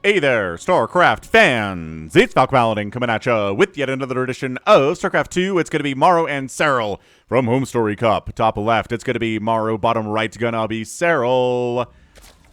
Hey there, StarCraft fans! It's Falcon Paladin coming at ya with yet another edition of StarCraft 2. It's going to be Maru and Serral from Home Story Cup. Top left, it's going to be Maru. Bottom right's going to be Serral.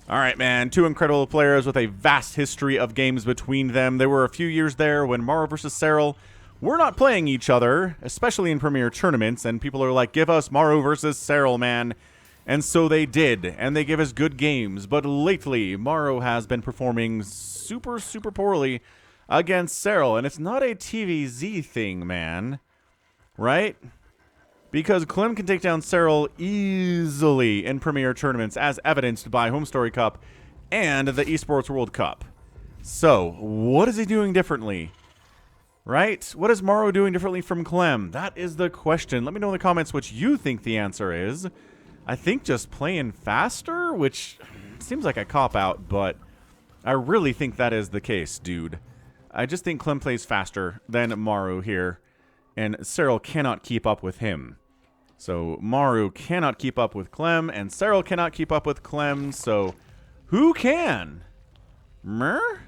Alright, man. Two incredible players with a vast history of games between them. There were a few years there when Maru versus Serral were not playing each other, especially in Premier tournaments, and people are like, give us Maru versus Serral, man. And so they did, and they give us good games. But lately, Maru has been performing super poorly against Serral. And it's not a TVZ thing, man. Right? Because Clem can take down Serral easily in Premier tournaments, as evidenced by Home Story Cup and the Esports World Cup. So, what is he doing differently? Right? What is Maru doing differently from Clem? That is the question. Let me know in the comments what you think the answer is. I think just playing faster, which seems like a cop-out, but I really think that is the case, dude. I just think Clem plays faster than Maru here, and Serral cannot keep up with him. So Maru cannot keep up with Clem, and Serral cannot keep up with Clem, so who can? Mer?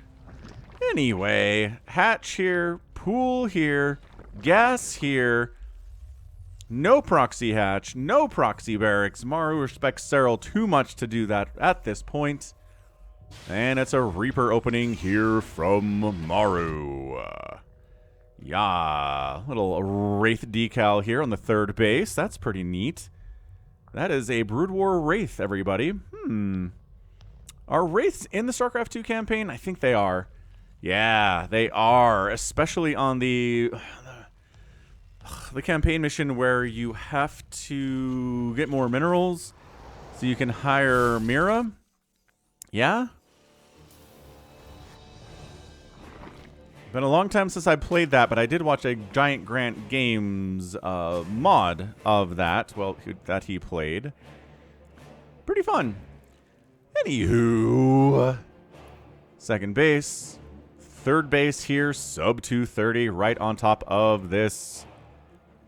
Anyway, hatch here, pool here, gas here. No proxy hatch, no proxy barracks. Maru respects Serral too much to do that at this point. And it's a Reaper opening here from Maru. Yeah, little Wraith decal here on the third base. That's pretty neat. That is a Brood War Wraith, everybody. Are Wraiths in the StarCraft 2 campaign? I think they are. Yeah, they are, especially on the campaign mission where you have to get more minerals so you can hire Mira. Yeah? Been a long time since I played that, but I did watch a Giant Grant Games mod of that, well, that he played. Pretty fun. Anywho, second base, third base here, sub 230, right on top of this.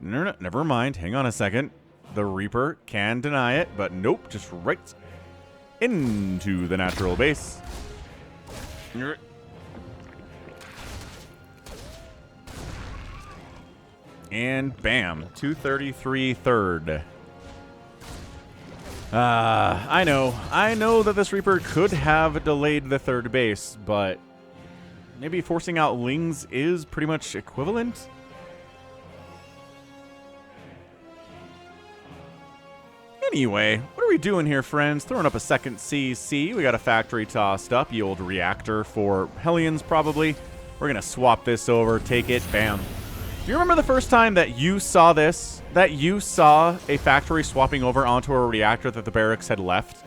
No, never mind. Hang on a second. The Reaper can deny it, but nope, just right into the natural base. And bam, 233 third. I know that this Reaper could have delayed the third base, but maybe forcing out Lings is pretty much equivalent. Anyway, what are we doing here, friends? Throwing up a second CC. We got a factory tossed up. The old reactor for Hellions, probably. We're going to swap this over. Take it. Bam. Do you remember the first time that you saw this? That you saw a factory swapping over onto a reactor that the barracks had left?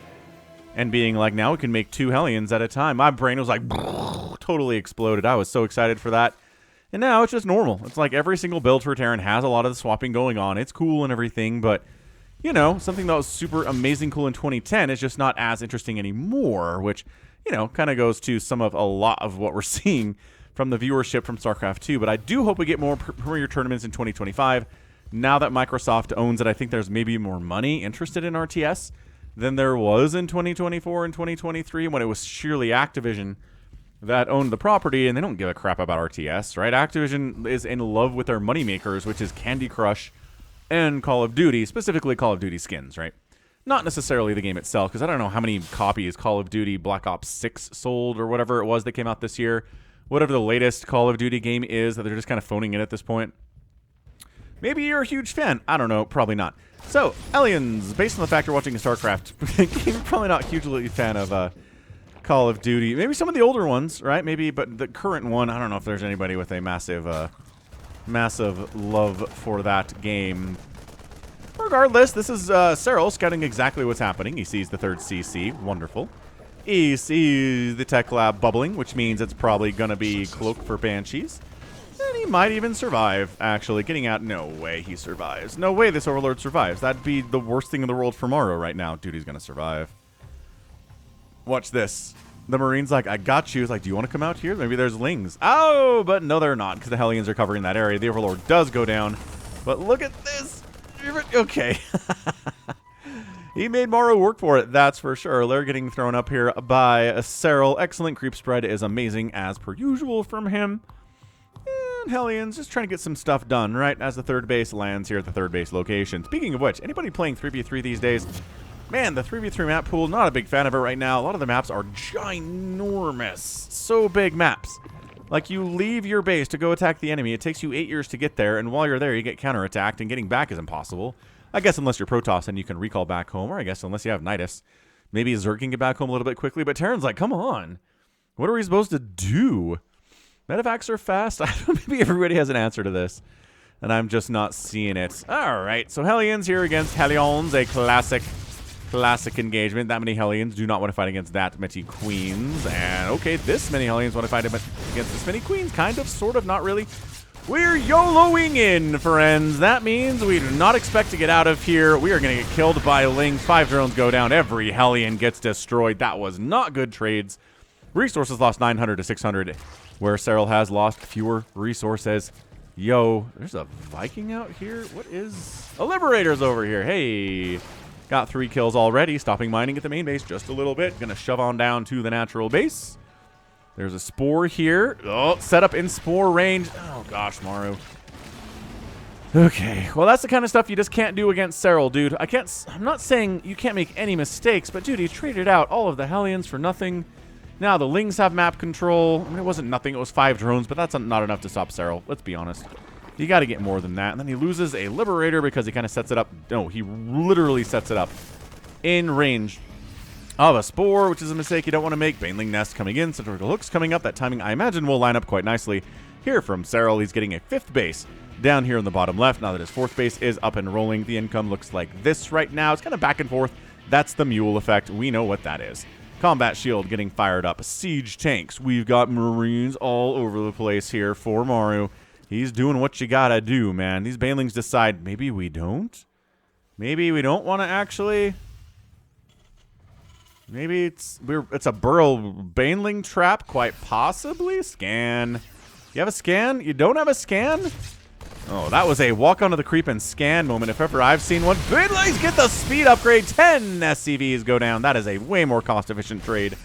And being like, now we can make 2 Hellions at a time. My brain was like, totally exploded. I was so excited for that. And now it's just normal. It's like every single build for Terran has a lot of the swapping going on. It's cool and everything, but you know, something that was super amazing cool in 2010 is just not as interesting anymore, which, you know, kind of goes to a lot of what we're seeing from the viewership from StarCraft 2. But I do hope we get more Premier tournaments in 2025. Now that Microsoft owns it, I think there's maybe more money interested in RTS than there was in 2024 and 2023 when it was sheerly Activision that owned the property, and they don't give a crap about RTS, right? Activision is in love with their moneymakers, which is Candy Crush and Call of Duty, specifically Call of Duty skins, right? Not necessarily the game itself, because I don't know how many copies Call of Duty Black Ops 6 sold or whatever it was that came out this year. Whatever the latest Call of Duty game is that they're just kind of phoning in at this point. Maybe you're a huge fan. I don't know. Probably not. So, Aliens, based on the fact you're watching a StarCraft game, probably not hugely a fan of Call of Duty. Maybe some of the older ones, right? Maybe, but the current one, I don't know if there's anybody with a massive love for that game. Regardless, this is Serral scouting exactly what's happening. He sees the third CC. Wonderful. He sees the tech lab bubbling, which means it's probably going to be Cloak for Banshees. And he might even survive, actually. Getting out. No way he survives. No way this Overlord survives. That'd be the worst thing in the world for Maru right now. Dude, he's going to survive. Watch this. The Marine's like, I got you. He's like, do you want to come out here? Maybe there's Lings. Oh, but no, they're not, because the Hellions are covering that area. The Overlord does go down. But look at this. Okay. He made Maru work for it, that's for sure. They're getting thrown up here by a Serral. Excellent creep spread is amazing as per usual from him. And Hellions just trying to get some stuff done, right, as the third base lands here at the third base location. Speaking of which, anybody playing 3v3 these days? Man, the 3v3 map pool, not a big fan of it right now. A lot of the maps are ginormous. So big maps. Like, you leave your base to go attack the enemy. It takes you 8 years to get there, and while you're there, you get counterattacked, and getting back is impossible. I guess unless you're Protoss and you can recall back home, or I guess unless you have Nidus. Maybe Zerg can get back home a little bit quickly, but Terran's like, come on. What are we supposed to do? Medevacs are fast? I don't know, maybe everybody has an answer to this, and I'm just not seeing it. All right, so Hellions here against Hellions, a classic engagement. That many Hellions do not want to fight against that many Queens. And okay, this many Hellions want to fight against this many Queens. Kind of, sort of, not really. We're YOLOing in, friends. That means we do not expect to get out of here. We are going to get killed by Lings. 5 drones go down. Every Hellion gets destroyed. That was not good trades. Resources lost 900 to 600, where Serral has lost fewer resources. Yo, there's a Viking out here. What is... A Liberator's over here. Hey... Got 3 kills already, stopping mining at the main base just a little bit. Gonna shove on down to the natural base. There's a Spore here. Oh, set up in Spore range. Oh, gosh, Maru. Okay, well, that's the kind of stuff you just can't do against Serral, dude. I'm not saying you can't make any mistakes, but, dude, he traded out all of the Hellions for nothing. Now, the Lings have map control. I mean, it wasn't nothing. It was 5 drones, but that's not enough to stop Serral. Let's be honest. You got to get more than that. And then he loses a Liberator because he kind of sets it up. No, he literally sets it up in range of a Spore, which is a mistake you don't want to make. Baneling Nest coming in. Centrifugal Hooks coming up. That timing, I imagine, will line up quite nicely. Here from Serral, he's getting a 5th base down here in the bottom left. Now that his 4th base is up and rolling, the income looks like this right now. It's kind of back and forth. That's the mule effect. We know what that is. Combat Shield getting fired up. Siege tanks. We've got Marines all over the place here for Maru. He's doing what you gotta do, man. These Banelings decide, maybe we don't? Maybe we don't want to actually... Maybe it's a Burrow Baneling trap, quite possibly. Scan. You have a scan? You don't have a scan? Oh, that was a walk onto the creep and scan moment if ever I've seen one. Banelings get the speed upgrade. 10 SCVs go down. That is a way more cost-efficient trade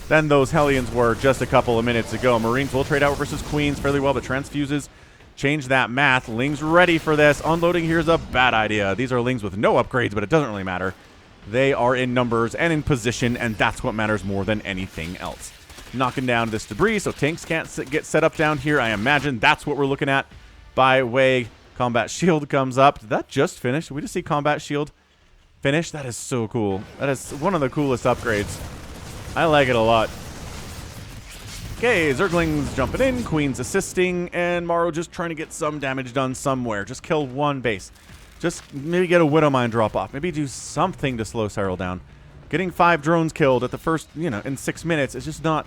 than those Hellions were just a couple of minutes ago. Marines will trade out versus Queens fairly well, but transfuses change that math. Lings ready for this. Unloading here is a bad idea. These are Lings with no upgrades, but it doesn't really matter. They are in numbers and in position, and that's what matters more than anything else. Knocking down this debris so tanks can't get set up down here. I imagine that's what we're looking at by way Combat Shield comes up. Did that just finish? Did we just see Combat Shield finish? That is so cool. That is one of the coolest upgrades. I like it a lot. Okay, Zerglings jumping in, Queen's assisting, and Maru just trying to get some damage done somewhere. Just kill one base. Just maybe get a Widowmine drop off. Maybe do something to slow Serral down. Getting 5 drones killed at the first, in 6 minutes is just not...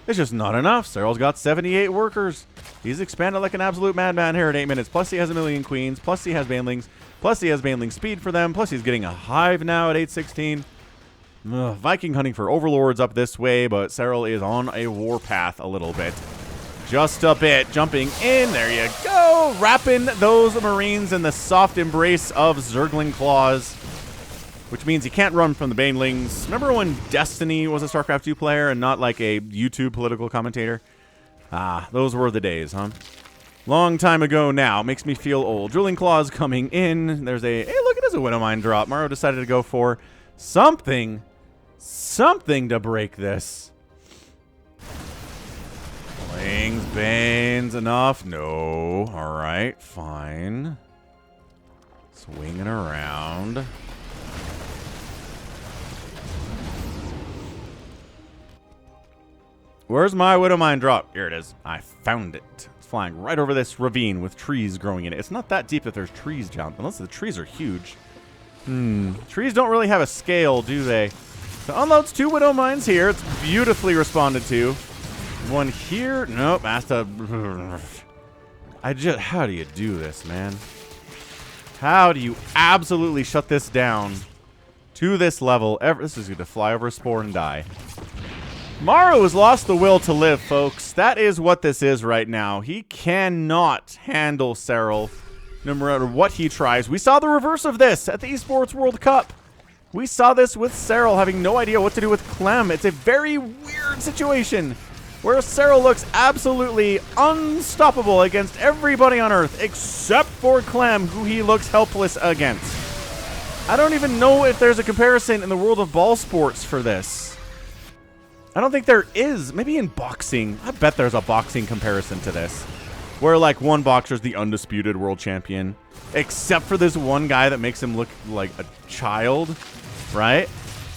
It's just not enough. Serral's got 78 workers. He's expanded like an absolute madman here at 8 minutes. Plus he has a million Queens. Plus he has Banelings. Plus he has Baneling speed for them. Plus he's getting a Hive now at 816. Viking hunting for Overlords up this way, but Serral is on a warpath a little bit. Just a bit. Jumping in. There you go. Wrapping those Marines in the soft embrace of Zergling Claws, which means you can't run from the Banelings. Remember when Destiny was a StarCraft 2 player and not like a YouTube political commentator? Ah, those were the days, huh? Long time ago now. Makes me feel old. Drilling Claws coming in. There's a... Hey, look, it is a Widowmine drop. Maru decided to go for something to break this. Lings, Banes, enough? No. All right, fine. Swinging around. Where's my Widowmine drop? Here it is. I found it. It's flying right over this ravine with trees growing in it. It's not that deep that there's trees down, unless the trees are huge. Trees don't really have a scale, do they? So unloads 2 Widowmines here. It's beautifully responded to. One here. Nope. Has to... How do you do this, man? How do you absolutely shut this down to this level? This is going to fly over a Spore and die. Maru has lost the will to live, folks. That is what this is right now. He cannot handle Serral no matter what he tries. We saw the reverse of this at the Esports World Cup. We saw this with Serral having no idea what to do with Clem. It's a very weird situation where Serral looks absolutely unstoppable against everybody on Earth except for Clem, who he looks helpless against. I don't even know if there's a comparison in the world of ball sports for this. I don't think there is. Maybe in boxing. I bet there's a boxing comparison to this, where like one boxer's the undisputed world champion, except for this one guy that makes him look like a child, right?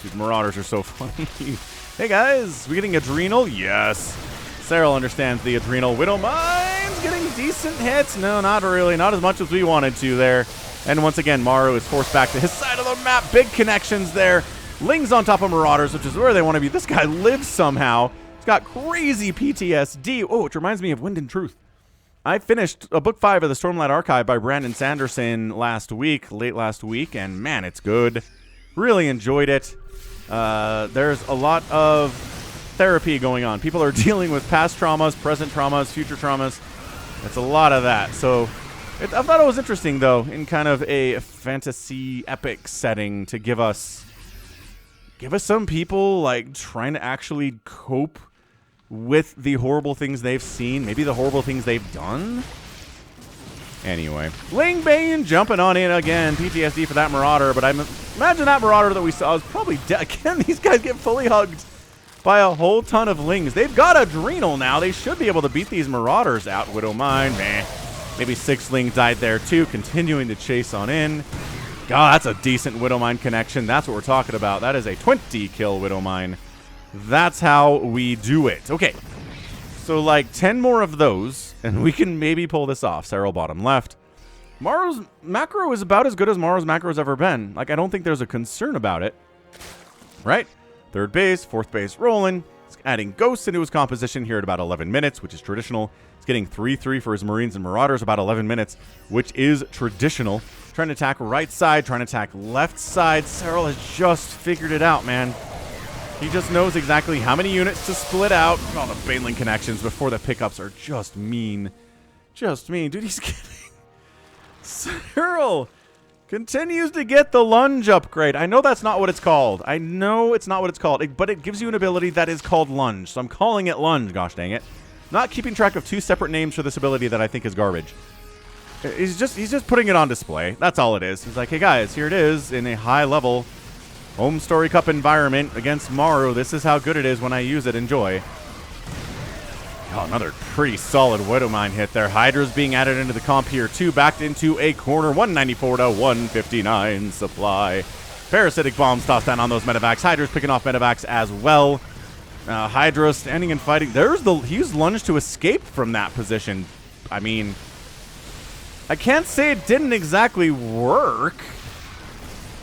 These Marauders are so funny. Hey guys, we getting Adrenal? Yes. Serral understands the Adrenal. Widowmine's getting decent hits. No, not really. Not as much as we wanted to there. And once again, Maru is forced back to his side of the map. Big connections there. Lings on top of Marauders, which is where they want to be. This guy lives somehow. He's got crazy PTSD. Oh, which reminds me of Wind and Truth. I finished Book 5 of the Stormlight Archive by Brandon Sanderson late last week, and man, it's good. Really enjoyed it. There's a lot of therapy going on. People are dealing with past traumas, present traumas, future traumas. It's a lot of that. So I thought it was interesting, though, in kind of a fantasy epic setting to give us some people like trying to actually cope with the horrible things they've seen, maybe the horrible things they've done. Anyway, Ling Bane jumping on in again. PTSD for that Marauder, but I imagine that Marauder that we saw is probably dead. Again, these guys get fully hugged by a whole ton of Lings. They've got Adrenal now. They should be able to beat these Marauders out. Widowmine, meh. Maybe 6 Ling died there too, continuing to chase on in. God, that's a decent Widowmine connection. That's what we're talking about. That is a 20-kill Widowmine. That's how we do it. Okay, so like 10 more of those, and we can maybe pull this off. Serral bottom left. Maru's macro is about as good as Maru's macro's ever been. Like, I don't think there's a concern about it. Right? Third base, fourth base rolling. He's adding Ghosts into his composition here at about 11 minutes, which is traditional. He's getting 3-3 for his Marines and Marauders, about 11 minutes, which is traditional. Trying to attack right side, trying to attack left side. Serral has just figured it out, man. He just knows exactly how many units to split out. All the Baneling connections before the pickups are just mean. Just mean. Dude, he's getting... Serral continues to get the lunge upgrade. I know that's not what it's called. I know it's not what it's called, but it gives you an ability that is called lunge. So I'm calling it lunge, gosh dang it. Not keeping track of 2 separate names for this ability that I think is garbage. He's just putting it on display. That's all it is. He's like, hey guys, here it is in a high level Home Story Cup environment against Maru. This is how good it is when I use it. Enjoy. Oh, another pretty solid Widowmine hit there. Hydra's being added into the comp here too. Backed into a corner. 194 to 159 supply. Parasitic bombs tossed down on those medevacs. Hydra's picking off medevacs as well. Hydra standing and fighting. He's lunged to escape from that position. I mean, I can't say it didn't exactly work.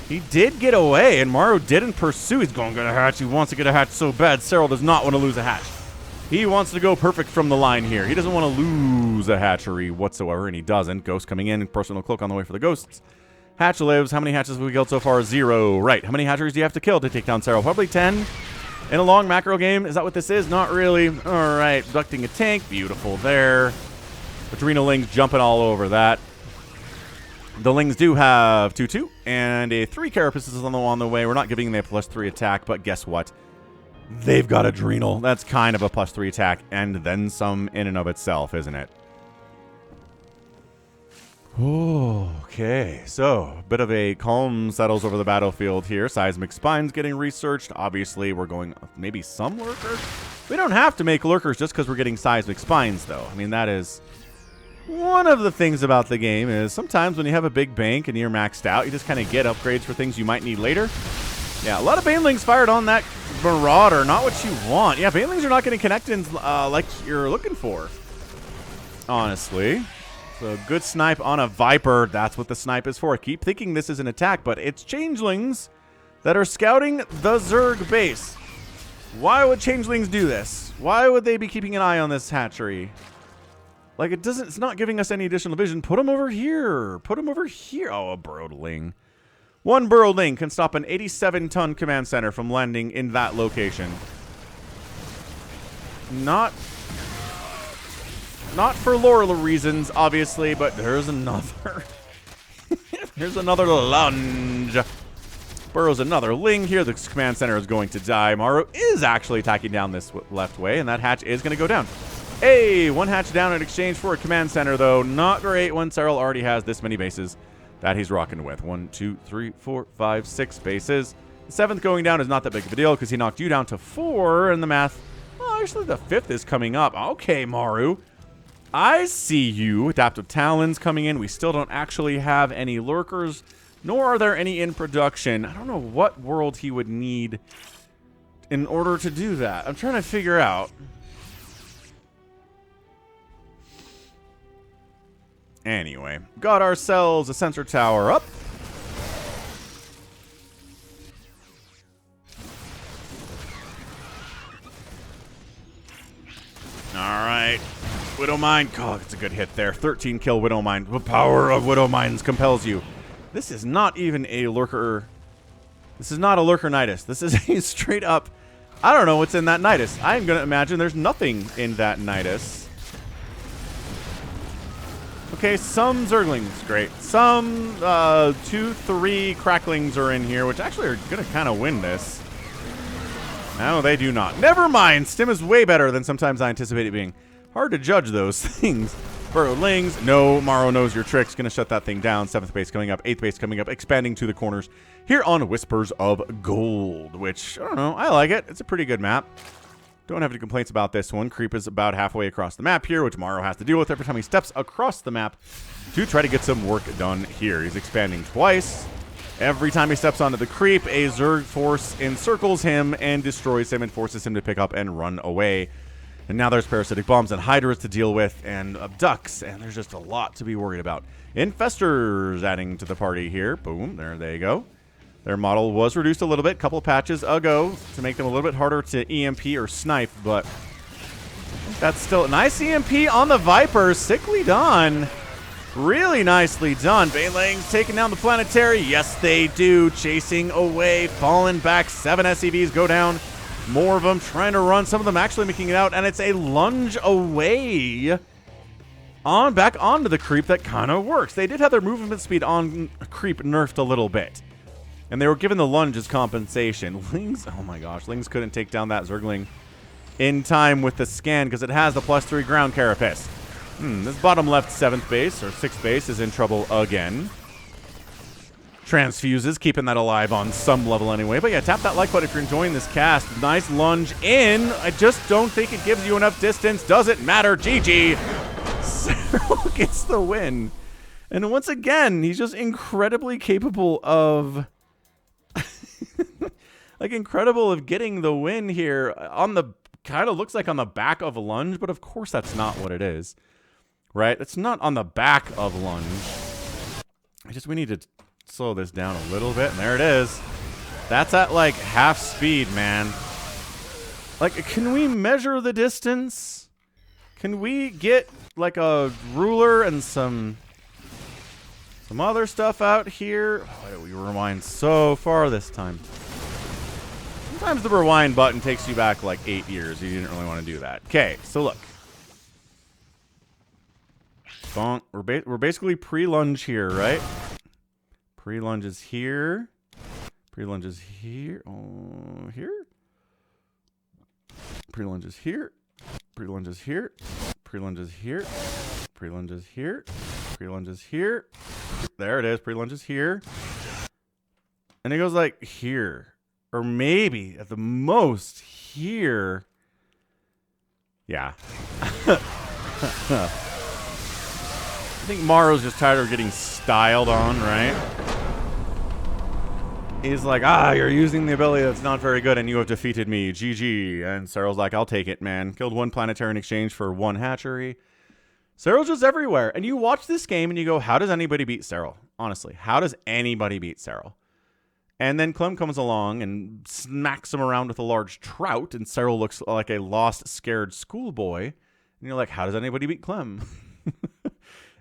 He did get away, and Maru didn't pursue. He's going to get a hatch. He wants to get a hatch so bad. Serral does not want to lose a hatch. He wants to go perfect from the line here. He doesn't want to lose a hatchery whatsoever, and he doesn't. Ghost coming in. Personal cloak on the way for the Ghosts. Hatch lives. How many hatches have we killed so far? 0. Right. How many hatcheries do you have to kill to take down Serral? Probably 10. In a long macro game. Is that what this is? Not really. All right. Abducting a tank. Beautiful there. Adrenal Lings jumping all over that. The Lings do have 2-2 and a 3 Carapaces on the way. We're not giving them a +3 attack, but guess what? They've got Adrenal. That's kind of a +3 attack and then some in and of itself, isn't it? Okay, so a bit of a calm settles over the battlefield here. Seismic Spines getting researched. Obviously, we're going maybe some lurkers. We don't have to make lurkers just because we're getting Seismic Spines, though. I mean, that is... one of the things about the game is sometimes when you have a big bank and you're maxed out, you just kind of get upgrades for things you might need later. Yeah, a lot of Banelings fired on that Marauder. Not what you want. Yeah, Banelings are not getting connections like you're looking for, honestly. So good snipe on a Viper. That's what the snipe is for. I keep thinking this is an attack, but it's Changelings that are scouting the Zerg base. Why would Changelings do this? Why would they be keeping an eye on this hatchery? Like, it's not giving us any additional vision. Put him over here. Put him over here. Oh, a Burrowed-ling. One Burrowed-ling can stop an 87-ton command center from landing in that location. Not for lore reasons, obviously, but there's another. There's another lunge. Burrows another Ling here. The command center is going to die. Maru is actually attacking down this left way, and that hatch is going to go down. Hey, one hatch down in exchange for a command center, though. Not great when Serral already has this many bases that he's rocking with. 1, 2, 3, 4, 5, 6 bases. The 7th going down is not that big of a deal because he knocked you down to 4, and the math... Oh, actually, the 5th is coming up. Okay, Maru. I see you. Adaptive Talons coming in. We still don't actually have any lurkers, nor are there any in production. I don't know what world he would need in order to do that. I'm trying to figure out. Anyway, got ourselves a sensor tower up. Alright. Widowmine. Oh, it's a good hit there. 13 kill Widowmine. The power of Widowmines compels you. This is not even a lurker. This is not a lurker Nidus. This is a straight up... I don't know what's in that Nidus. I'm going to imagine there's nothing in that Nidus. Okay, some Zerglings. Great. Some 2, 3 Cracklings are in here, which actually are going to kind of win this. No, they do not. Never mind. Stim is way better than sometimes I anticipate it being. Hard to judge those things. Burrowlings. No, Maru knows your tricks. Going to shut that thing down. 7th base coming up. 8th base coming up. Expanding to the corners here on Whispers of Gold, which, I don't know. I like it. It's a pretty good map. Don't have any complaints about this one. Creep is about halfway across the map here, which Maru has to deal with every time he steps across the map to try to get some work done here. He's expanding twice. Every time he steps onto the creep, a Zerg force encircles him and destroys him and forces him to pick up and run away. And now there's parasitic bombs and hydras to deal with and abducts, and there's just a lot to be worried about. Infestors adding to the party here. Boom, there they go. Their model was reduced a little bit, a couple of patches ago, to make them a little bit harder to EMP or snipe, but that's still a nice EMP on the Vipers. Sickly done. Really nicely done. Banelings taking down the planetary. Yes, they do. Chasing away. Falling back. 7 SCVs go down. More of them trying to run. Some of them actually making it out. And it's a lunge away back onto the creep that kind of works. They did have their movement speed on creep nerfed a little bit. And they were given the lunge as compensation. Lings, oh my gosh. Lings couldn't take down that Zergling in time with the scan because it has the +3 ground carapace. This bottom left 7th base, or 6th base, is in trouble again. Transfuses, keeping that alive on some level anyway. But yeah, tap that like button if you're enjoying this cast. Nice lunge in. I just don't think it gives you enough distance. Doesn't matter. GG. Serral gets the win. And once again, he's just incredibly capable of... like, incredible of getting the win here on the... kind of looks like on the back of a lunge, but of course that's not what it is. Right? It's not on the back of lunge. We need to slow this down a little bit, and there it is. That's at, like, half speed, man. Like, can we measure the distance? Can we get, like, a ruler and some other stuff out here? Why did we rewind so far this time? Sometimes the rewind button takes you back, like, 8 years. You didn't really want to do that. Okay, so look. Bonk. We're basically pre-lunge here, right? Pre-lunge is here. Pre-lunge is here. Oh, here. Pre-lunge is here. Pre-lunge is here. Pre-lunge is here. Pre-lunge is here. Pre-lunge is here. There it is. Pre-lunge is here. And it goes like here. Or maybe at the most here. Yeah. I think Maru's just tired of getting styled on, right? He's like, you're using the ability that's not very good and you have defeated me. GG. And Serral's like, I'll take it, man. Killed 1 planetary in exchange for 1 hatchery. Serral's just everywhere. And you watch this game and you go, how does anybody beat Serral? Honestly, how does anybody beat Serral? And then Clem comes along and smacks him around with a large trout, and Serral looks like a lost, scared schoolboy. And you're like, how does anybody beat Clem?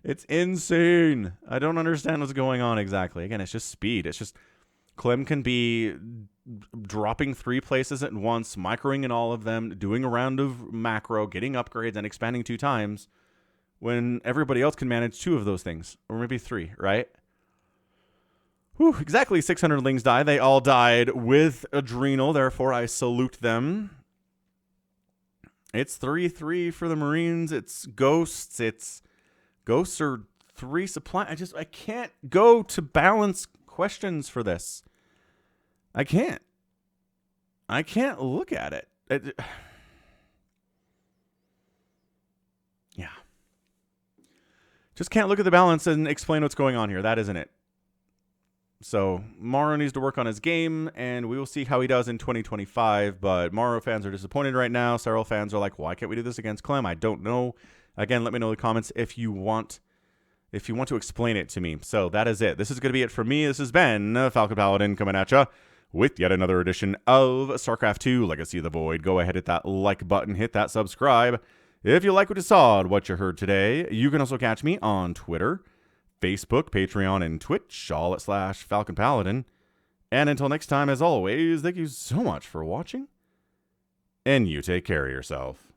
It's insane. I don't understand what's going on exactly. Again, it's just speed. It's just Clem can be dropping 3 places at once, microing in all of them, doing a round of macro, getting upgrades, and expanding 2 times when everybody else can manage 2 of those things. Or maybe 3, right? Whew, exactly 600 Lings died. They all died with Adrenal, therefore I salute them. It's 3-3 for the Marines. It's Ghosts. Ghosts are 3 supply. I can't go to balance questions for this. I can't look at it. Yeah. Just can't look at the balance and explain what's going on here. That isn't it. So Maru needs to work on his game, and we will see how he does in 2025. But Maru fans are disappointed right now. Serral fans are like, why can't we do this against Clem? I don't know. Again, let me know in the comments if you want to explain it to me. So that is it. This is going to be it for me. This has been Falcon Paladin coming at you with yet another edition of StarCraft 2 Legacy of the Void. Go ahead, hit that like button, hit that subscribe. If you like what you saw and what you heard today, you can also catch me on Twitter, Facebook, Patreon, and Twitch, all at /Falcon Paladin. And until next time, as always, thank you so much for watching, and you take care of yourself.